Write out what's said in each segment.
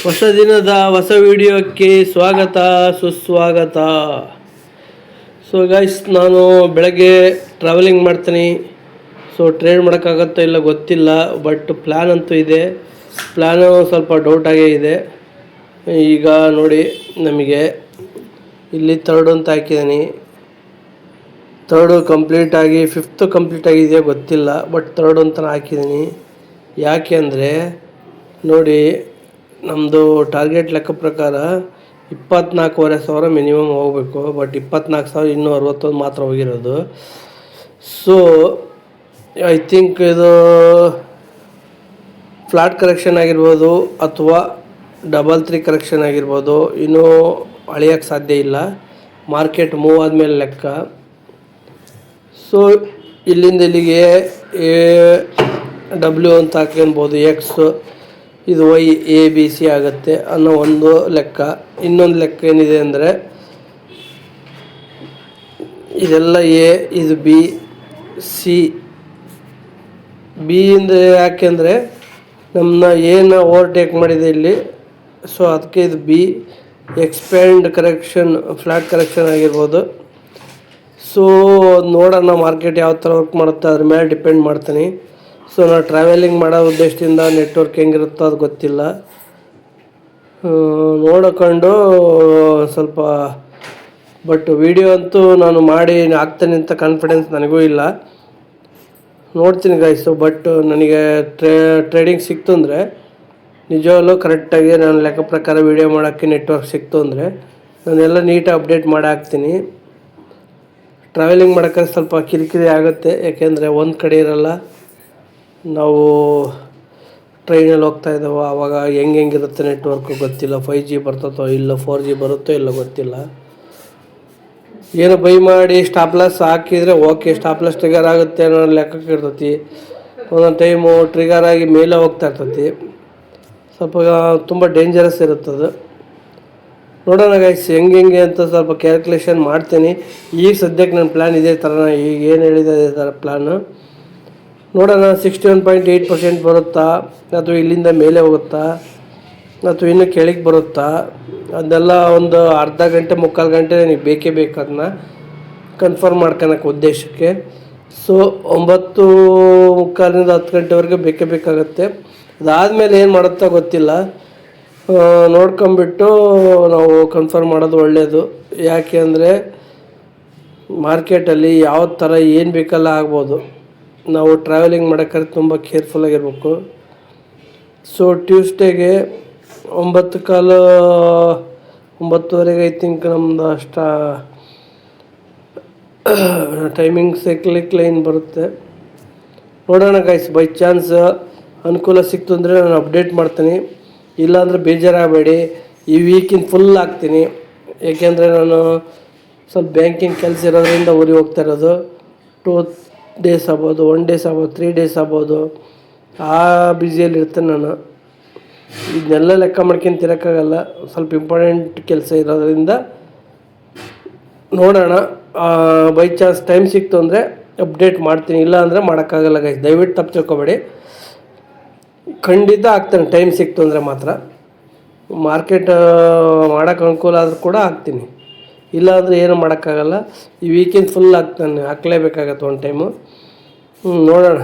ಹೊಸ ದಿನದ ಹೊಸ ವಿಡಿಯೋಕ್ಕೆ ಸ್ವಾಗತ ಸುಸ್ವಾಗತ. ಸೊ ಗೈಸ್, ನಾನು ಬೆಳಗ್ಗೆ ಟ್ರಾವೆಲಿಂಗ್ ಮಾಡ್ತೀನಿ. ಸೊ ಟ್ರೇಡ್ ಮಾಡೋಕ್ಕಾಗತ್ತೋ ಇಲ್ಲ ಗೊತ್ತಿಲ್ಲ, ಬಟ್ ಪ್ಲ್ಯಾನ್ ಅಂತೂ ಇದೆ. ಪ್ಲ್ಯಾನು ಸ್ವಲ್ಪ ಡೌಟಾಗೇ ಇದೆ. ಈಗ ನೋಡಿ, ನಮಗೆ ಇಲ್ಲಿ 3rd ಅಂತ ಹಾಕಿದ್ದೀನಿ. 3rd ಕಂಪ್ಲೀಟಾಗಿ 5th ಕಂಪ್ಲೀಟ್ ಆಗಿದೆಯೋ ಗೊತ್ತಿಲ್ಲ, ಬಟ್ 3rd ಅಂತ ಹಾಕಿದ್ದೀನಿ. ಯಾಕೆ ಅಂದರೆ ನೋಡಿ, ನಮ್ಮದು ಟಾರ್ಗೆಟ್ ಲೆಕ್ಕ ಪ್ರಕಾರ 24,500 ಮಿನಿಮಮ್ ಹೋಗಬೇಕು. ಬಟ್ 24,261 ಮಾತ್ರ ಹೋಗಿರೋದು. ಸೊ ಐ ಥಿಂಕ್ ಇದು ಫ್ಲಾಟ್ ಕರೆಕ್ಷನ್ ಆಗಿರ್ಬೋದು ಅಥವಾ 3 ಕರೆಕ್ಷನ್ ಆಗಿರ್ಬೋದು. ಇನ್ನೂ ಅಳಿಯೋಕ್ಕೆ ಸಾಧ್ಯ ಇಲ್ಲ, ಮಾರ್ಕೆಟ್ ಮೂವ್ ಆದಮೇಲೆ ಲೆಕ್ಕ. ಸೊ ಇಲ್ಲಿಂದ ಇಲ್ಲಿಗೆ ಡಬ್ಲ್ಯೂ ಅಂತ ಹಾಕ್ಕೊಬೋದು, ಎಕ್ಸ್ ಇದು ವೈ, ಎ ಬಿ ಸಿ ಆಗುತ್ತೆ ಅನ್ನೋ ಒಂದು ಲೆಕ್ಕ. ಇನ್ನೊಂದು ಲೆಕ್ಕ ಏನಿದೆ ಅಂದರೆ, ಇದೆಲ್ಲ ಎ, ಇದು ಬಿ, ಸಿ. ಬಿಯಿಂದ ಯಾಕೆಂದರೆ ನಮ್ಮನ್ನ ಏನು ಓವರ್ಟೇಕ್ ಮಾಡಿದೆ ಇಲ್ಲಿ, ಸೊ ಅದಕ್ಕೆ ಇದು B. Expand correction, flat correction ಆಗಿರ್ಬೋದು. ಸೊ ನೋಡೋಣ ಮಾರ್ಕೆಟ್ ಯಾವ ಥರ ವರ್ಕ್ ಮಾಡುತ್ತೆ, ಅದ್ರ ಮೇಲೆ ಡಿಪೆಂಡ್ ಮಾಡ್ತೀನಿ. ಸೊ ನಾನು ಟ್ರಾವೆಲಿಂಗ್ ಮಾಡೋ ಉದ್ದೇಶದಿಂದ ನೆಟ್ವರ್ಕ್ ಹೆಂಗಿರುತ್ತೋ ಅದು ಗೊತ್ತಿಲ್ಲ. ನೋಡಿಕೊಂಡು ಸ್ವಲ್ಪ, ಬಟ್ ವಿಡಿಯೋ ಅಂತೂ ನಾನು ಮಾಡಿ ಹಾಕ್ತೇನೆ ಅಂತ ಕಾನ್ಫಿಡೆನ್ಸ್ ನನಗೂ ಇಲ್ಲ. ನೋಡ್ತೀನಿ ಗಾಯ್ಸು. ಬಟ್ ನನಗೆ ಟ್ರೇಡಿಂಗ್ ಸಿಕ್ತು ಅಂದರೆ ನಿಜವಾಗ್ಲೂ ಕರೆಕ್ಟಾಗಿ ನಾನು ಲೆಕ್ಕ ಪ್ರಕಾರ ವೀಡಿಯೋ ಮಾಡೋಕ್ಕೆ ನೆಟ್ವರ್ಕ್ ಸಿಕ್ತು ಅಂದರೆ ನಾನೆಲ್ಲ ನೀಟಾಗಿ ಅಪ್ಡೇಟ್ ಮಾಡಿ ಹಾಕ್ತೀನಿ. ಟ್ರಾವೆಲಿಂಗ್ ಮಾಡೋಕ್ಕೆ ಸ್ವಲ್ಪ ಕಿರಿಕಿರಿ ಆಗುತ್ತೆ, ಯಾಕೆಂದರೆ ಒಂದು ಕಡೆ ಇರಲ್ಲ. ನಾವು ಟ್ರೈನಲ್ಲಿ ಹೋಗ್ತಾ ಇದ್ದಾವೆ, ಆವಾಗ ಹೆಂಗಿರುತ್ತೆ ನೆಟ್ವರ್ಕು ಗೊತ್ತಿಲ್ಲ. 5G ಬರ್ತದೋ ಇಲ್ಲ, 4G ಬರುತ್ತೋ ಇಲ್ಲ ಗೊತ್ತಿಲ್ಲ. ಏನೋ ಬೈ ಮಾಡಿ ಸ್ಟಾಪ್ ಲಾಸ್ ಹಾಕಿದರೆ ಓಕೆ, ಸ್ಟಾಪ್ ಲಾಸ್ ಟ್ರಿಗರ್ ಆಗುತ್ತೆ ಅನ್ನೋ ಲೆಕ್ಕಕ್ಕೆ ಇರ್ತೈತಿ. ಒಂದೊಂದು ಟೈಮು ಟ್ರಿಗರ್ ಆಗಿ ಮೇಲೆ ಹೋಗ್ತಾ ಇರ್ತೈತಿ. ಸ್ವಲ್ಪ ತುಂಬ ಡೇಂಜರಸ್ ಇರುತ್ತದು. ನೋಡೋಣ ಗೈಸ್ ಹೆಂಗೆ ಅಂತ ಸ್ವಲ್ಪ ಕ್ಯಾಲ್ಕುಲೇಷನ್ ಮಾಡ್ತೀನಿ. ಈಗ ಸದ್ಯಕ್ಕೆ ನನ್ನ ಪ್ಲ್ಯಾನ್ ಇದೇ ಥರ, ಈಗ ಏನು ಹೇಳಿದೆ ಅದೇ ಥರ ಪ್ಲ್ಯಾನು. ನೋಡೋಣ 61.8% ಬರುತ್ತಾ, ಅಥವಾ ಇಲ್ಲಿಂದ ಮೇಲೆ ಹೋಗುತ್ತಾ, ಅಥವಾ ಇನ್ನೂ ಕೆಳಗೆ ಬರುತ್ತಾ, ಅದೆಲ್ಲ ಒಂದು ಅರ್ಧ ಗಂಟೆ 3/4 ಗಂಟೆ ನನಗೆ ಬೇಕೇ ಬೇಕು ಅದನ್ನ ಕನ್ಫರ್ಮ್ ಮಾಡ್ಕೊಳಕ್ಕೆ ಉದ್ದೇಶಕ್ಕೆ. ಸೊ 9:45 10 ಗಂಟೆವರೆಗೆ ಬೇಕೇ ಬೇಕಾಗುತ್ತೆ. ಅದಾದಮೇಲೆ ಏನು ಮಾಡುತ್ತಾ ಗೊತ್ತಿಲ್ಲ, ನೋಡ್ಕೊಂಬಿಟ್ಟು ನಾವು ಕನ್ಫರ್ಮ್ ಮಾಡೋದು ಒಳ್ಳೆಯದು. ಯಾಕೆ ಅಂದರೆ ಮಾರ್ಕೆಟಲ್ಲಿ ಯಾವ ಥರ ಏನು ಬೇಕಲ್ಲ ಆಗ್ಬೋದು. ನಾವು ಟ್ರಾವೆಲಿಂಗ್ ಮಾಡೋಕ್ಕಾದ್ರೆ ತುಂಬ ಕೇರ್ಫುಲ್ಲಾಗಿರ್ಬೇಕು. ಸೊ ಟ್ಯೂಸ್ಡೇಗೆ 9:15 9:30 ಐ ಥಿಂಕ್ ನಮ್ಮದು ಟೈಮಿಂಗ್ ಸೈಕ್ಲಿಕ್ ಲೈನ್ ಬರುತ್ತೆ. ನೋಡೋಣ ಗೈಸ್, ಬೈ ಚಾನ್ಸ್ ಅನುಕೂಲ ಸಿಕ್ತು ಅಂದರೆ ನಾನು ಅಪ್ಡೇಟ್ ಮಾಡ್ತೀನಿ. ಇಲ್ಲಾಂದರೆ ಬೇಜಾರಾಗಬೇಡಿ, ಈ ವೀಕಿನ ಫುಲ್ ಹಾಕ್ತೀನಿ. ಏಕೆಂದರೆ ನಾನು ಸ್ವಲ್ಪ ಬ್ಯಾಂಕಿಂಗ್ ಕೆಲಸ ಇರೋದ್ರಿಂದ ಊರಿಗೆ ಹೋಗ್ತಾ ಇರೋದು. 2 days ಆಗ್ಬೋದು, 1 days ಆಗ್ಬೋದು, 3 days ಆಗ್ಬೋದು. ಆ ಬ್ಯುಸಿಯಲ್ಲಿ ಇರ್ತೇನೆ ನಾನು. ಇದನ್ನೆಲ್ಲ ಲೆಕ್ಕ ಮಾಡ್ಕೊಂತಿರೋಕ್ಕಾಗಲ್ಲ, ಸ್ವಲ್ಪ ಇಂಪಾರ್ಟೆಂಟ್ ಕೆಲಸ ಇರೋದ್ರಿಂದ. ನೋಡೋಣ, ಬೈ ಚಾನ್ಸ್ ಟೈಮ್ ಸಿಕ್ತು ಅಂದರೆ ಅಪ್ಡೇಟ್ ಮಾಡ್ತೀನಿ, ಇಲ್ಲ ಅಂದರೆ ಮಾಡೋಕ್ಕಾಗಲ್ಲ ಗೈಸ್. ದಯವಿಟ್ಟು ತಪ್ಪು ತಿಳ್ಕೊಬೇಡಿ, ಖಂಡಿತ ಆಗ್ತಾನೆ ಟೈಮ್ ಸಿಕ್ತು ಅಂದರೆ ಮಾತ್ರ. ಮಾರ್ಕೆಟ್ ಮಾಡೋಕ್ಕೆ ಅನುಕೂಲ ಆದರೂ ಕೂಡ ಹಾಕ್ತೀನಿ, ಇಲ್ಲ ಅಂದರೆ ಏನು ಮಾಡೋಕ್ಕಾಗಲ್ಲ. ಈ ವೀಕೆಂಡ್ ಫುಲ್ ಹಾಕಲೇಬೇಕಾಗತ್ತೆ ಒಂದು ಟೈಮು. ನೋಡೋಣ,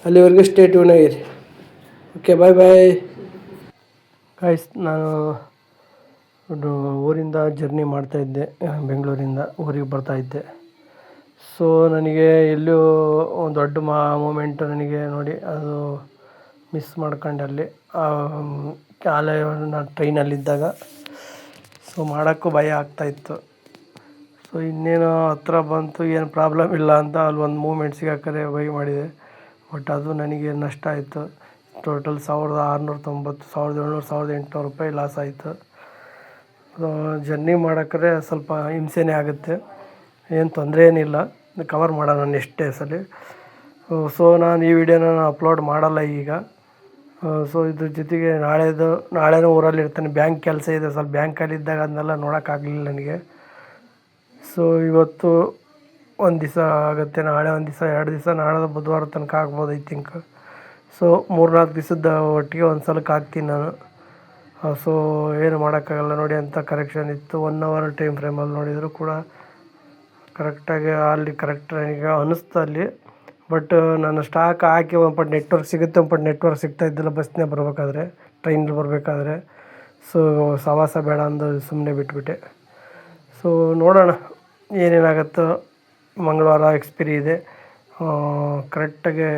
ಅಲ್ಲಿವರೆಗೂ ಸ್ಟೇ ಟ್ಯೂನ್ ಆಗಿರಿ. ಓಕೆ, ಬಾಯ್ ಬಾಯ್ ಗೈಸ್. ನಾನು ಊರಿಂದ ಜರ್ನಿ ಮಾಡ್ತಾಯಿದ್ದೆ, ಬೆಂಗಳೂರಿಂದ ಊರಿಗೆ ಬರ್ತಾಯಿದ್ದೆ. ಸೊ ನನಗೆ ಎಲ್ಲೂ ಒಂದು ದೊಡ್ಡ ಮೂಮೆಂಟು ನನಗೆ ನೋಡಿ, ಅದು ಮಿಸ್ ಮಾಡ್ಕೊಂಡೆ ಅಲ್ಲಿ ನಾನು ಟ್ರೈನಲ್ಲಿದ್ದಾಗ. ಸೊ ಮಾಡೋಕ್ಕೂ ಭಯ ಆಗ್ತಾಯಿತ್ತು. ಸೊ ಇನ್ನೇನು ಹತ್ರ ಬಂತು, ಏನು ಪ್ರಾಬ್ಲಮ್ ಇಲ್ಲ ಅಂತ ಅಲ್ಲಿ ಒಂದು ಮೂಮೆಂಟ್ ಸಿಗಾಕರೆ ಬೈ ಮಾಡಿದೆ. ಬಟ್ ಅದು ನನಗೆ ನಷ್ಟ ಆಯಿತು. ಟೋಟಲ್ 1,690 1,700 1,800 ರೂಪಾಯಿ ಲಾಸ್ ಆಯಿತು. ಜರ್ನಿ ಮಾಡೋಕ್ರೆ ಸ್ವಲ್ಪ ಹಿಂಸೆನೇ ಆಗುತ್ತೆ, ಏನು ತೊಂದರೆ ಏನಿಲ್ಲ, ಕವರ್ ಮಾಡೋಣ ನೆಕ್ಸ್ಟ್ ಡೇಸಲ್ಲಿ. ಸೊ ನಾನು ಈ ವಿಡಿಯೋನ ಅಪ್ಲೋಡ್ ಮಾಡಲ್ಲ ಈಗ. ಸೊ ಇದ್ರ ಜೊತೆಗೆ ನಾಳೆನೂ ಊರಲ್ಲಿ ಇರ್ತಾನೆ, ಬ್ಯಾಂಕ್ ಕೆಲಸ ಇದೆ ಸ್ವಲ್ಪ. ಬ್ಯಾಂಕಲ್ಲಿದ್ದಾಗ ಅದನ್ನೆಲ್ಲ ನೋಡೋಕ್ಕಾಗಲಿಲ್ಲ ನನಗೆ. ಸೊ ಇವತ್ತು ಒಂದು ದಿವಸ ಆಗುತ್ತೆ, ನಾಳೆ ಒಂದು ದಿವಸ, 2 ದಿವಸ, ನಾಳೆ ಬುಧವಾರ ತನಕ ಆಗ್ಬೋದು ಐ ಥಿಂಕ್. ಸೊ 3-4 ದಿವಸದ ಒಟ್ಟಿಗೆ ಒಂದು ಸಲಕ್ಕೆ ಹಾಕ್ತೀನಿ ನಾನು. ಸೊ ಏನು ಮಾಡೋಕ್ಕಾಗಲ್ಲ ನೋಡಿ, ಅಂಥ ಕರೆಕ್ಷನ್ ಇತ್ತು. 1 ಅವರ್ ಟೈಮ್ ಫ್ರೇಮಲ್ಲಿ ನೋಡಿದರೂ ಕೂಡ ಕರೆಕ್ಟಾಗಿ ಅಲ್ಲಿ ಕರೆಕ್ಟ್ ನನಗೆ ಅನ್ನಿಸ್ತು ಅಲ್ಲಿ. ಬಟ್ ನಾನು ಸ್ಟಾಕ್ ಹಾಕಿ ಒಂದು ಪಟ್ಟು ನೆಟ್ವರ್ಕ್ ಸಿಗುತ್ತೆ, ಒಂದು ಪಟ್ಟು ನೆಟ್ವರ್ಕ್ ಸಿಗ್ತಾಯಿದ್ದಿಲ್ಲ ಬಸ್ನೇ ಬರಬೇಕಾದ್ರೆ, ಟ್ರೈನಲ್ಲಿ ಬರಬೇಕಾದ್ರೆ. ಸೊ ಸವಾಸ ಬೇಡ ಅಂದು ಸುಮ್ಮನೆ ಬಿಟ್ಬಿಟ್ಟೆ. ಸೊ ನೋಡೋಣ ಏನೇನಾಗುತ್ತೋ. ಮಂಗಳವಾರ ಎಕ್ಸ್ಪೈರಿ ಇದೆ, ಕರೆಕ್ಟಾಗಿ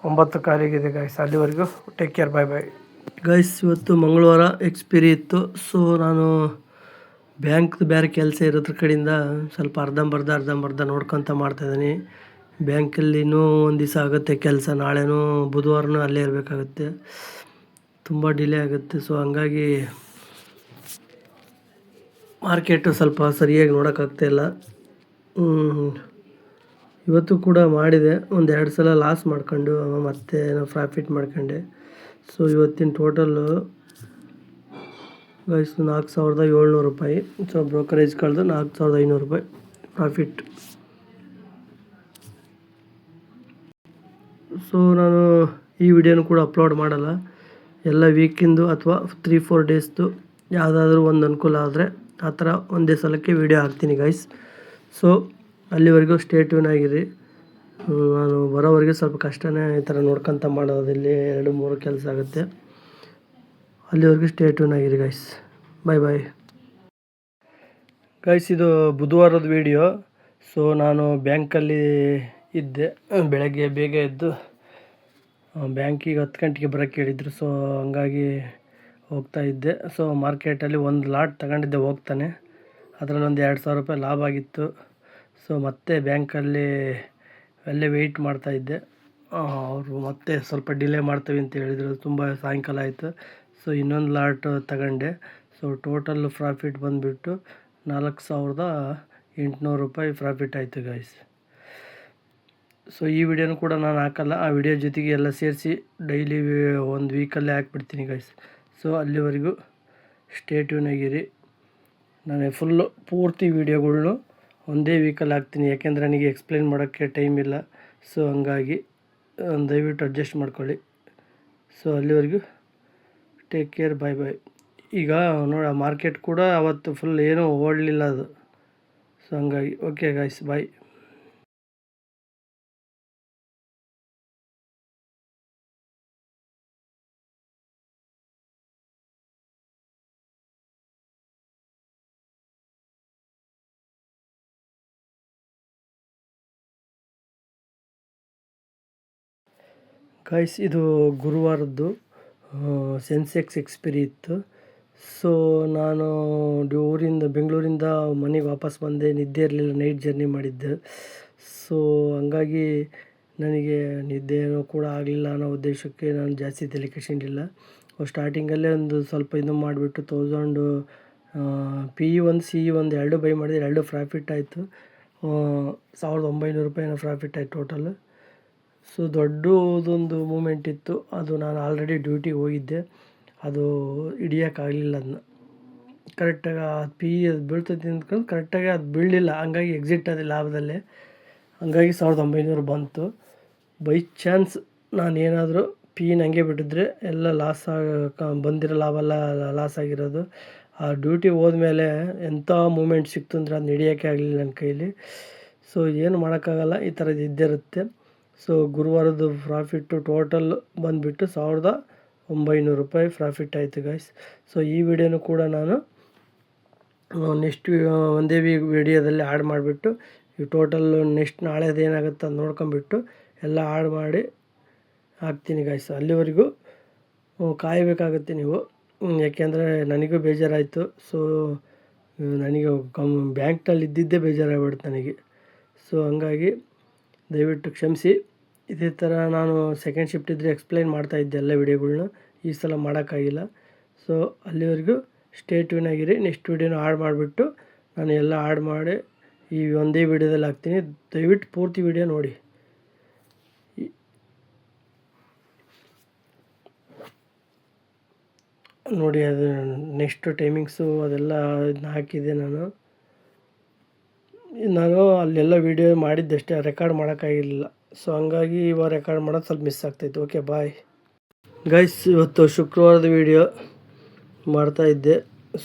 9 ಕಾಲಿಗಿದೆ ಗೈಸ್. ಅಲ್ಲಿವರೆಗೂ ಟೇಕ್ ಕೇರ್, ಬಾಯ್ ಬಾಯ್ ಗೈಸ್. ಇವತ್ತು ಮಂಗಳವಾರ ಎಕ್ಸ್ಪೈರಿ ಇತ್ತು. ಸೊ ನಾನು ಬ್ಯಾಂಕ್ದು ಬೇರೆ ಕೆಲಸ ಇರೋದ್ರ ಕಡೆಯಿಂದ ಸ್ವಲ್ಪ ಅರ್ಧಂಬರ್ಧ ನೋಡ್ಕೊತ ಮಾಡ್ತಾಯಿದ್ದೀನಿ. ಬ್ಯಾಂಕಲ್ಲಿ ಇನ್ನೂ ಒಂದು ದಿವಸ ಆಗುತ್ತೆ ಕೆಲಸ, ನಾಳೆನೂ ಬುಧವಾರನೂ ಅಲ್ಲೇ ಇರಬೇಕಾಗುತ್ತೆ, ತುಂಬ ಡಿಲೇ ಆಗುತ್ತೆ. ಸೊ ಹಂಗಾಗಿ ಮಾರ್ಕೆಟು ಸ್ವಲ್ಪ ಸರಿಯಾಗಿ ನೋಡೋಕ್ಕಾಗ್ತಾಯಿಲ್ಲ. ಇವತ್ತು ಕೂಡ ಮಾಡಿದೆ, 1-2 ಸಲ ಲಾಸ್ ಮಾಡ್ಕೊಂಡು ಮತ್ತೆ ಪ್ರಾಫಿಟ್ ಮಾಡ್ಕೊಂಡೆ. ಸೊ ಇವತ್ತಿನ ಟೋಟಲ್ಲು ಗೈಸ್ 4,700 ರೂಪಾಯಿ. ಸೊ ಬ್ರೋಕರೇಜ್ ಕಳೆದು 4,500 ರೂಪಾಯಿ ಪ್ರಾಫಿಟ್. ಸೊ ನಾನು ಈ ವಿಡಿಯೋನು ಕೂಡ ಅಪ್ಲೋಡ್ ಮಾಡಲ್ಲ, ಎಲ್ಲ ವೀಕಿಂದು ಅಥವಾ 3-4 ಡೇಸ್ದು ಯಾವುದಾದ್ರೂ ಒಂದು ಅನುಕೂಲ ಆದರೆ ಆ ಥರ ಒಂದೇ ಸಲಕ್ಕೆ ವೀಡಿಯೋ ಹಾಕ್ತೀನಿ ಗೈಸ್. ಸೊ ಅಲ್ಲಿವರೆಗೂ ಸ್ಟೇ ಟ್ಯೂನ್ ಆಗಿರಿ. ನಾನು ಬರೋವರೆಗೆ ಸ್ವಲ್ಪ ಕಷ್ಟನೇ ಈ ಥರ ನೋಡ್ಕೊತ ಮಾಡೋದಿಲ್ಲಿ 2-3 ಕೆಲಸ ಆಗುತ್ತೆ. ಅಲ್ಲಿವರೆಗೂ ಸ್ಟೇ ಟ್ಯೂನ್ ಆಗಿರಿ ಗೈಸ್. ಬಾಯ್ ಬಾಯ್ ಗೈಸ್. ಇದು ಬುಧವಾರದ ವೀಡಿಯೋ. ಸೊ ನಾನು ಬ್ಯಾಂಕಲ್ಲಿ ಇದ್ದೆ, ಬೆಳಗ್ಗೆ ಬೇಗ ಎದ್ದು ಬ್ಯಾಂಕಿಗೆ 10 ಗಂಟೆಗೆ ಬರೋಕ್ಕೆ ಹೇಳಿದ್ರು. ಸೊ ಹಂಗಾಗಿ ಹೋಗ್ತಾ ಇದ್ದೆ. ಸೊ ಮಾರ್ಕೆಟಲ್ಲಿ ಒಂದು ಲಾಟ್ ತಗೊಂಡಿದ್ದೆ ಹೋಗ್ತಾನೆ, ಅದರಲ್ಲಿ ಒಂದು 2,000 ರೂಪಾಯಿ ಲಾಭ ಆಗಿತ್ತು. ಸೊ ಮತ್ತೆ ಬ್ಯಾಂಕಲ್ಲಿ ಅಲ್ಲೇ ವೆಯ್ಟ್ ಮಾಡ್ತಾಯಿದ್ದೆ. ಅವರು ಮತ್ತೆ ಸ್ವಲ್ಪ ಡಿಲೇ ಮಾಡ್ತೀವಿ ಅಂತ ಹೇಳಿದರು, ತುಂಬ ಸಾಯಂಕಾಲ ಆಯಿತು. ಸೊ ಇನ್ನೊಂದು ಲಾಟ್ ತಗೊಂಡೆ. ಸೊ ಟೋಟಲ್ ಪ್ರಾಫಿಟ್ ಬಂದುಬಿಟ್ಟು 4,800 ರೂಪಾಯಿ ಪ್ರಾಫಿಟ್ ಆಯಿತು ಗೈಸ್. ಸೊ ಈ ವಿಡಿಯೋನು ಕೂಡ ನಾನು ಹಾಕಲ್ಲ, ಆ ವಿಡಿಯೋ ಜೊತೆಗೆ ಎಲ್ಲ ಸೇರಿಸಿ ಡೈಲಿ ಒಂದು ವೀಕಲ್ಲೇ ಹಾಕ್ಬಿಡ್ತೀನಿ ಗೈಸ್. ಸೊ ಅಲ್ಲಿವರೆಗೂ ಸ್ಟೇ ಟ್ಯೂನ್ ಆಗಿರಿ. ನಾನು ಪೂರ್ತಿ ವೀಡಿಯೋಗಳ್ನು ಒಂದೇ ವೀಕಲ್ಲಿ ಹಾಕ್ತೀನಿ, ಯಾಕೆಂದರೆ ನನಗೆ ಎಕ್ಸ್ಪ್ಲೇನ್ ಮಾಡೋಕ್ಕೆ ಟೈಮ್ ಇಲ್ಲ. ಸೊ ಹಂಗಾಗಿ ದಯವಿಟ್ಟು ಅಡ್ಜಸ್ಟ್ ಮಾಡ್ಕೊಳ್ಳಿ. ಸೊ ಅಲ್ಲಿವರೆಗೂ ಟೇಕ್ ಕೇರ್, ಬಾಯ್ ಬಾಯ್. ಈಗ ನೋಡಿ ಮಾರ್ಕೆಟ್ ಕೂಡ ಅವತ್ತು ಫುಲ್ ಏನೂ ಓಡಲಿಲ್ಲ ಅದು. ಸೊ ಹಂಗಾಗಿ ಓಕೆ ಗೈಸ್, ಬಾಯ್. ಗೈಸ್ ಇದು ಗುರುವಾರದ್ದು ಸೆನ್ಸೆಕ್ಸ್ ಎಕ್ಸ್ಪೈರಿ ಇತ್ತು. ಸೊ ನಾನು ಬೆಂಗಳೂರಿಂದ ಮನೆಗೆ ವಾಪಸ್ ಬಂದೆ, ನಿದ್ದೆ ಇರಲಿಲ್ಲ, ನೈಟ್ ಜರ್ನಿ ಮಾಡಿದ್ದೆ. ಸೊ ಹಂಗಾಗಿ ನನಗೆ ನಿದ್ದೆನೂ ಕೂಡ ಆಗಲಿಲ್ಲ ಅನ್ನೋ ಉದ್ದೇಶಕ್ಕೆ ನಾನು ಜಾಸ್ತಿ ತಲೆ ಕೆಡಿಸ್ಕೊಂಡಿಲ್ಲ. ಸ್ಟಾರ್ಟಿಂಗಲ್ಲೇ ಒಂದು ಸ್ವಲ್ಪ ಇದು ಮಾಡಿಬಿಟ್ಟು 1000 PE1 CE1 2 ಬೈ ಮಾಡಿದೆ, 2 ಪ್ರಾಫಿಟ್ ಆಯಿತು. 1,900 ರೂಪಾಯಿನ ಪ್ರಾಫಿಟ್ ಆಯಿತು ಟೋಟಲ್. ಸೊ ದೊಡ್ಡದೊಂದು ಮೂಮೆಂಟ್ ಇತ್ತು, ಅದು ನಾನು ಆಲ್ರೆಡಿ ಡ್ಯೂಟಿಗೆ ಹೋಗಿದ್ದೆ, ಅದು ಹಿಡಿಯೋಕ್ಕಾಗಲಿಲ್ಲ. ಅದನ್ನ ಕರೆಕ್ಟಾಗಿ ಅದು ಬೀಳ್ತೈತಿ ಅಂದ್ಕೊಂಡು ಕರೆಕ್ಟಾಗಿ ಅದು ಬೀಳಲಿಲ್ಲ, ಹಂಗಾಗಿ ಎಕ್ಸಿಟ್ ಆದ ಲಾಭದಲ್ಲೇ. ಹಂಗಾಗಿ 1,900 ಬಂತು. ಬೈ ಚಾನ್ಸ್ ನಾನೇನಾದರೂ ಹಂಗೆ ಬಿಟ್ಟಿದ್ರೆ ಎಲ್ಲ ಬಂದಿರೋ ಲಾಭ ಎಲ್ಲ ಲಾಸ್ ಆಗಿರೋದು. ಆ ಡ್ಯೂಟಿಗೆ ಹೋದ್ಮೇಲೆ ಎಂಥ ಮೂಮೆಂಟ್ ಸಿಕ್ತು ಅಂದರೆ ಅದನ್ನ ಹಿಡಿಯೋಕ್ಕೆ ಆಗಲಿಲ್ಲ ನನ್ನ ಕೈಲಿ. ಸೊ ಏನು ಮಾಡೋಕ್ಕಾಗಲ್ಲ, ಈ ಥರದ್ದು ಇದ್ದಿರುತ್ತೆ. ಸೊ ಗುರುವಾರದ ಪ್ರಾಫಿಟ್ಟು ಟೋಟಲ್ ಬಂದುಬಿಟ್ಟು 1,900 ರೂಪಾಯಿ ಪ್ರಾಫಿಟ್ ಆಯಿತು ಗೈಸ್. ಸೊ ಈ ವಿಡಿಯೋನು ಕೂಡ ನಾನು ನೆಕ್ಸ್ಟ್ ಒಂದೇ ವಿಡಿಯೋದಲ್ಲಿ ಆ್ಯಡ್ ಮಾಡಿಬಿಟ್ಟು ಈ ಟೋಟಲ್ ನೆಕ್ಸ್ಟ್ ನಾಳೆದು ಏನಾಗುತ್ತೆ ಅದು ನೋಡ್ಕೊಂಬಿಟ್ಟು ಎಲ್ಲ ಆ್ಯಡ್ ಮಾಡಿ ಹಾಕ್ತೀನಿ ಗೈಸ್. ಅಲ್ಲಿವರೆಗೂ ಕಾಯಬೇಕಾಗುತ್ತೆ ನೀವು, ಯಾಕೆಂದರೆ ನನಗೂ ಬೇಜಾರಾಯಿತು. ಸೊ ನನಗೆ ಬ್ಯಾಂಕ್ನಲ್ಲಿ ಇದ್ದಿದ್ದೇ ಬೇಜಾರಾಗ್ಬಿಡ್ತು ನನಗೆ. ಸೊ ಹಂಗಾಗಿ ದಯವಿಟ್ಟು ಕ್ಷಮಿಸಿ. ಇದೇ ಥರ ನಾನು ಸೆಕೆಂಡ್ ಶಿಫ್ಟ್ ಇದ್ದರೆ ಎಕ್ಸ್ಪ್ಲೈನ್ ಮಾಡ್ತಾಯಿದ್ದೆ ಎಲ್ಲ ವಿಡಿಯೋಗಳ್ನ, ಈ ಸಲ ಮಾಡೋಕ್ಕಾಗಿಲ್ಲ. ಸೊ ಅಲ್ಲಿವರೆಗೂ ಸ್ಟೇ ಟ್ಯೂನ್ ಆಗಿರಿ. ನೆಕ್ಸ್ಟ್ ವಿಡಿಯೋನ ಆ್ಯಡ್ ಮಾಡಿಬಿಟ್ಟು ನಾನು ಎಲ್ಲ ಆ್ಯಡ್ ಮಾಡಿ ಈ ಒಂದೇ ವಿಡಿಯೋದಲ್ಲಿ ಹಾಕ್ತೀನಿ. ದಯವಿಟ್ಟು ಪೂರ್ತಿ ವಿಡಿಯೋ ನೋಡಿ. ನೋಡಿ ಅದು ನೆಕ್ಸ್ಟ್ ಟೈಮಿಂಗ್ಸು ಅದೆಲ್ಲ ಇದನ್ನ ಹಾಕಿದ್ದೆ ನಾನು. ನಾನು ಅಲ್ಲೆಲ್ಲ ವೀಡಿಯೋ ಮಾಡಿದ್ದಷ್ಟೇ, ರೆಕಾರ್ಡ್ ಮಾಡೋಕ್ಕಾಗಿರಲಿಲ್ಲ. ಸೊ ಹಂಗಾಗಿ ಇವಾಗ ರೆಕಾರ್ಡ್ ಮಾಡೋದು ಸ್ವಲ್ಪ ಮಿಸ್ ಆಗ್ತಾಯಿತ್ತು. Okay bye guys. ಇವತ್ತು ಶುಕ್ರವಾರದ ವೀಡಿಯೋ ಮಾಡ್ತಾಯಿದ್ದೆ.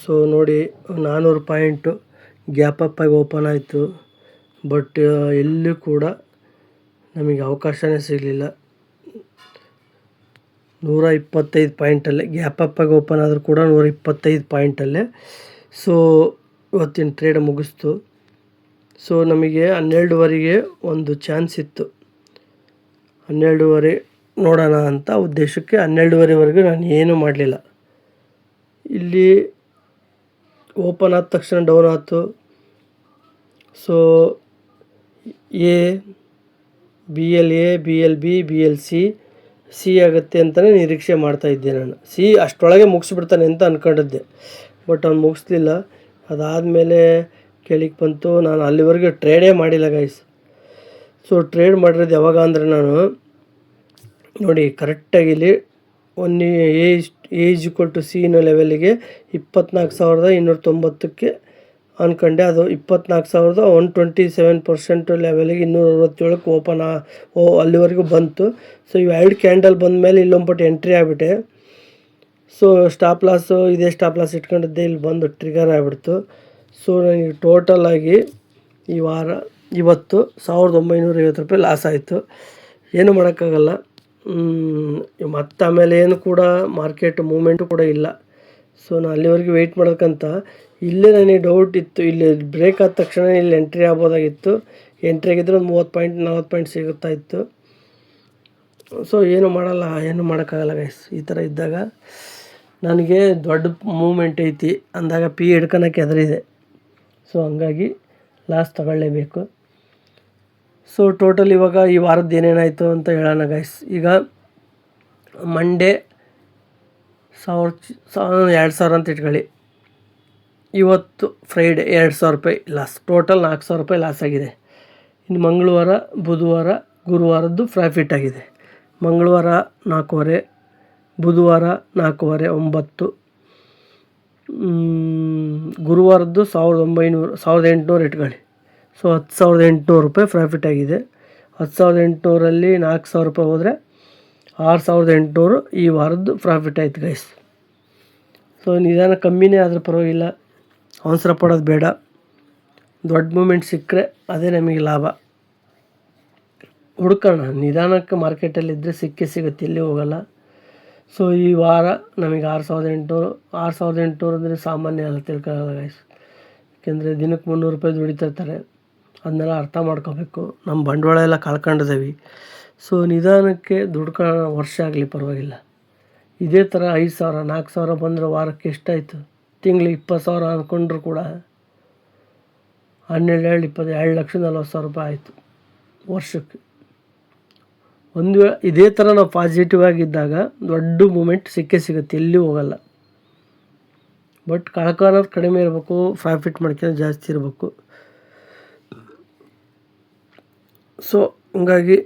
ಸೊ ನೋಡಿ 400 ಪಾಯಿಂಟು ಗ್ಯಾಪ್ ಅಪ್ ಆಗಿ ಓಪನ್ ಆಯಿತು. ಬಟ್ ಎಲ್ಲೂ ಕೂಡ ನಮಗೆ ಅವಕಾಶನೇ ಸಿಗಲಿಲ್ಲ. 125 ಪಾಯಿಂಟಲ್ಲೇ ಗ್ಯಾಪ್ ಅಪ್ ಆಗಿ ಓಪನ್ ಆದರೂ ಕೂಡ 125 ಪಾಯಿಂಟಲ್ಲೇ ಸೊ ಇವತ್ತಿನ ಟ್ರೇಡ್ ಮುಗಿಸ್ತು. ಸೊ ನಮಗೆ 12ವರೆಗೆ ಒಂದು ಚಾನ್ಸ್ ಇತ್ತು. 12ವರೆ ನೋಡೋಣ ಅಂತ ಉದ್ದೇಶಕ್ಕೆ 12ವರೆವರೆಗೂ ನಾನು ಏನೂ ಮಾಡಲಿಲ್ಲ. ಇಲ್ಲಿ ಓಪನ್ ಆದ ತಕ್ಷಣ ಡೌನ್ ಆಯಿತು. So BLA BLB BLC C ಆಗುತ್ತೆ ಅಂತಲೇ ನಿರೀಕ್ಷೆ ಮಾಡ್ತಾಯಿದ್ದೆ ನಾನು. ಸಿ ಅಷ್ಟರೊಳಗೆ ಮುಗಿಸ್ಬಿಡ್ತಾನೆ ಅಂತ ಅಂದ್ಕೊಂಡಿದ್ದೆ, ಬಟ್ ಅವ್ನು ಮುಗಿಸ್ಲಿಲ್ಲ. ಅದಾದಮೇಲೆ ಕೆಳಗೆ ಬಂತು. ನಾನು ಅಲ್ಲಿವರೆಗೆ ಟ್ರೇಡೇ ಮಾಡಿಲ್ಲ ಗೈಸ್. ಸೊ ಟ್ರೇಡ್ ಮಾಡಿರೋದು ಯಾವಾಗ ಅಂದರೆ ನಾನು ನೋಡಿ ಕರೆಕ್ಟಾಗಿ ಇಲ್ಲಿ ಒಂದು ಏಜ್ ಟು ಸಿ ಅನ್ನೋ ಲೆವೆಲಿಗೆ 24,290ಕ್ಕೆ ಅಂದ್ಕೊಂಡೆ. ಅದು 24,127% ಲೆವೆಲಿಗೆ 267ಕ್ಕೆ ಓಪನ್ ಅಲ್ಲಿವರೆಗೂ ಬಂತು. ಸೊ ಇವು 2 ಕ್ಯಾಂಡಲ್ ಬಂದ ಮೇಲೆ ಇಲ್ಲೊಂದ್ಬಿಟ್ಟು ಎಂಟ್ರಿ ಆಗಿಬಿಟ್ಟೆ. ಸೊ ಸ್ಟಾಪ್ ಲಾಸು ಇದೇ ಸ್ಟಾಪ್ ಲಾಸ್ ಇಟ್ಕೊಂಡಿದ್ದೆ, ಇಲ್ಲಿ ಬಂದು ಟ್ರಿಗರ್ ಆಗಿಬಿಡ್ತು. ಸೊ ನನಗೆ ಟೋಟಲಾಗಿ ಈ ವಾರ ಇವತ್ತು 1,950 ರೂಪಾಯಿ ಲಾಸ್ ಆಯಿತು. ಏನು ಮಾಡೋಕ್ಕಾಗಲ್ಲ. ಮತ್ತು ಆಮೇಲೆ ಏನು ಕೂಡ ಮಾರ್ಕೆಟ್ ಮೂಮೆಂಟು ಕೂಡ ಇಲ್ಲ. ಸೊ ನಾನು ಅಲ್ಲಿವರೆಗೂ ವೆಯ್ಟ್ ಮಾಡೋಕ್ಕಂತ ಇಲ್ಲೇ ನನಗೆ ಡೌಟ್ ಇತ್ತು. ಇಲ್ಲಿ ಬ್ರೇಕ್ ಆದ ತಕ್ಷಣ ಇಲ್ಲಿ ಎಂಟ್ರಿ ಆಗ್ಬೋದಾಗಿತ್ತು. ಎಂಟ್ರಿ ಆಗಿದ್ದರೆ ಒಂದು 30 ಪಾಯಿಂಟ್ 40 ಪಾಯಿಂಟ್ ಸಿಗುತ್ತಾ ಇತ್ತು. ಸೊ ಏನು ಮಾಡೋಕ್ಕಾಗಲ್ಲ ಗೈಸ್. ಈ ಥರ ಇದ್ದಾಗ ನನಗೆ ದೊಡ್ಡ ಮೂಮೆಂಟ್ ಐತಿ ಅಂದಾಗ ಹಿಡ್ಕೊಳಕ್ಕೆ ಹೆದರಿದೆ. ಸೊ ಹಂಗಾಗಿ ಲಾಸ್ ತಗೊಳ್ಳೇಬೇಕು. ಸೊ ಟೋಟಲ್ ಇವಾಗ ಈ ವಾರದ್ದು ಏನೇನಾಯಿತು ಅಂತ ಹೇಳೋಣ ಗೈಸ್. ಈಗ ಮಂಡೇ 2,000 ಅಂತ ಇಟ್ಕೊಳ್ಳಿ. ಇವತ್ತು ಫ್ರೈಡೆ 2,000 ರೂಪಾಯಿ ಲಾಸ್, ಟೋಟಲ್ 4,000 ರೂಪಾಯಿ ಲಾಸ್ ಆಗಿದೆ. ಇನ್ನು ಮಂಗಳವಾರ ಬುಧವಾರ ಗುರುವಾರದ್ದು ಪ್ರಾಫಿಟ್ ಆಗಿದೆ. ಮಂಗಳವಾರ 4,500, ಬುಧವಾರ 4,500 9, ಗುರುವಾರದ್ದು 1,800 ಇಟ್ಕೊಳ್ಳಿ. ಸೊ 10,800 ರೂಪಾಯಿ ಪ್ರಾಫಿಟ್ ಆಗಿದೆ. 10,800ರಲ್ಲಿ 4,000 ರೂಪಾಯಿ ಹೋದರೆ 6,800 ಈ ವಾರದ್ದು ಪ್ರಾಫಿಟ್ ಆಯ್ತು ಗೈಸ್. ಸೊ ನಿಧಾನ ಕಮ್ಮಿನೇ ಆದರೂ ಪರವಾಗಿಲ್ಲ, ಅವಸರ ಪಡೋದು ಬೇಡ. ದೊಡ್ಡ ಮೂಮೆಂಟ್ ಸಿಕ್ಕರೆ ಅದೇ ನಮಗೆ ಲಾಭ. ಹುಡ್ಕೋಣ ನಿಧಾನಕ್ಕೆ, ಮಾರ್ಕೆಟಲ್ಲಿದ್ದರೆ ಸಿಗುತ್ತೆ, ಎಲ್ಲಿ ಹೋಗಲ್ಲ. ಸೊ ಈ ವಾರ ನಮಗೆ 6,800 ಅಂದರೆ ಸಾಮಾನ್ಯ ಅಲ್ಲ, ತಿಳ್ಕೊಳ್ಳೋಲ್ಲ ಗೈಸ್. ಯಾಕೆಂದರೆ ದಿನಕ್ಕೆ 300 ರೂಪಾಯಿ ದುಡಿತಿರ್ತಾರೆ, ಅದನ್ನೆಲ್ಲ ಅರ್ಥ ಮಾಡ್ಕೋಬೇಕು. ನಮ್ಮ ಬಂಡವಾಳ ಎಲ್ಲ ಕಳ್ಕೊಂಡಿದ್ದೀವಿ. ಸೊ ನಿಧಾನಕ್ಕೆ ದುಡ್ಕೊಳ್ಳೋಣ, ವರ್ಷ ಆಗಲಿ ಪರವಾಗಿಲ್ಲ. ಇದೇ ಥರ 5,000 4,000 ಬಂದರೆ ವಾರಕ್ಕೆ ಎಷ್ಟಾಯಿತು? ತಿಂಗಳಿಗೆ 20,000 ಅಂದ್ಕೊಂಡ್ರು ಕೂಡ 12 20 2,40,000 ರೂಪಾಯಿ ಆಯಿತು ವರ್ಷಕ್ಕೆ. ಒಂದು ವೇಳೆ ಇದೇ ಥರ ನಾವು ಪಾಸಿಟಿವ್ ಆಗಿದ್ದಾಗ ದೊಡ್ಡ ಮೂಮೆಂಟ್ ಸಿಗುತ್ತೆ, ಎಲ್ಲಿ ಹೋಗಲ್ಲ. ಬಟ್ ಕಳ್ಕೊಳ್ಳೋದು ಕಡಿಮೆ ಇರಬೇಕು, ಪ್ರಾಫಿಟ್ ಮಾಡ್ಕೊಳ್ಳೋದು ಜಾಸ್ತಿ ಇರಬೇಕು. ಸೊ ಹಂಗಾಗಿ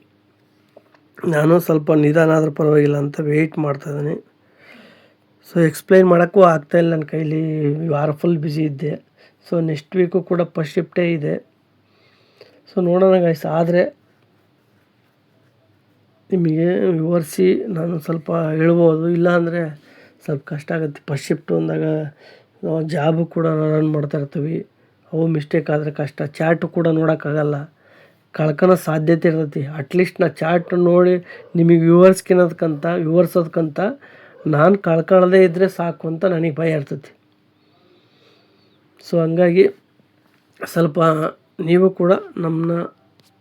ನಾನು ಸ್ವಲ್ಪ ನಿಧಾನ ಆದರೂ ಪರವಾಗಿಲ್ಲ ಅಂತ ವೆಯ್ಟ್ ಮಾಡ್ತಾಯಿದ್ದೀನಿ. ಸೊ ಎಕ್ಸ್ಪ್ಲೈನ್ ಮಾಡೋಕ್ಕೂ ಆಗ್ತಾಯಿಲ್ಲ ನನ್ನ ಕೈಲಿ, ವಾರ ಫುಲ್ ಬ್ಯುಸಿ ಇದ್ದೆ. ಸೊ ನೆಕ್ಸ್ಟ್ ವೀಕು ಕೂಡ ಫಸ್ಟ್ ಶಿಫ್ಟೇ ಇದೆ. ಸೊ ನೋಡೋಣ ಗೈಸ್, ಆದರೆ ನಿಮಗೆ ವಿವರಿಸಿ ನಾನು ಸ್ವಲ್ಪ ಹೇಳ್ಬೋದು. ಇಲ್ಲಾಂದರೆ ಸ್ವಲ್ಪ ಕಷ್ಟ ಆಗುತ್ತೆ. ಫಸ್ಟ್ ಶಿಫ್ಟು ಅಂದಾಗ ಜಾಬು ಕೂಡ ರನ್ ಮಾಡ್ತಾ ಇರ್ತೀವಿ, ಅವು ಮಿಸ್ಟೇಕ್ ಆದರೆ ಕಷ್ಟ. ಚಾಟು ಕೂಡ ನೋಡೋಕ್ಕಾಗಲ್ಲ, ಕಳ್ಕೊಳೋ ಸಾಧ್ಯತೆ ಇರ್ತೈತಿ. ಅಟ್ಲೀಸ್ಟ್ ನಾ ಚಾಟ್ ನೋಡಿ ನಿಮಗೆ ವಿವರಿಸೋದಕ್ಕಂತ ನಾನು ಕಳ್ಕೊಳ್ಳೋದೇ ಇದ್ದರೆ ಸಾಕು ಅಂತ ನನಗೆ ಭಯ ಇರ್ತೈತಿ. ಸೊ ಹಂಗಾಗಿ ಸ್ವಲ್ಪ ನೀವು ಕೂಡ ನಮ್ಮನ್ನ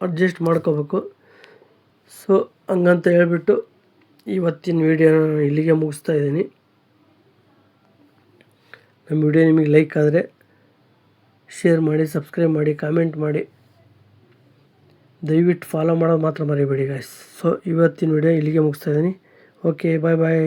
ಅಡ್ಜಸ್ಟ್ ಮಾಡ್ಕೋಬೇಕು. ಸೊ ಹಂಗಂತ ಹೇಳ್ಬಿಟ್ಟು ಇವತ್ತಿನ ವೀಡಿಯೋನ ಇಲ್ಲಿಗೆ ಮುಗಿಸ್ತಾ ಇದ್ದೀನಿ. ನಮ್ಮ ವಿಡಿಯೋ ನಿಮಗೆ ಲೈಕ್ ಆದರೆ ಶೇರ್ ಮಾಡಿ, ಸಬ್ಸ್ಕ್ರೈಬ್ ಮಾಡಿ, ಕಾಮೆಂಟ್ ಮಾಡಿ, ದಯವಿಟ್ಟು ಫಾಲೋ ಮಾಡೋದು ಮಾತ್ರ ಮರಿಬೇಡಿ ಗಾಯ್ಸ್. ಸೊ ಇವತ್ತಿನ ವಿಡಿಯೋ ಇಲ್ಲಿಗೆ ಮುಗಿಸ್ತಾ ಇದ್ದೀನಿ. ಓಕೆ ಬಾಯ್.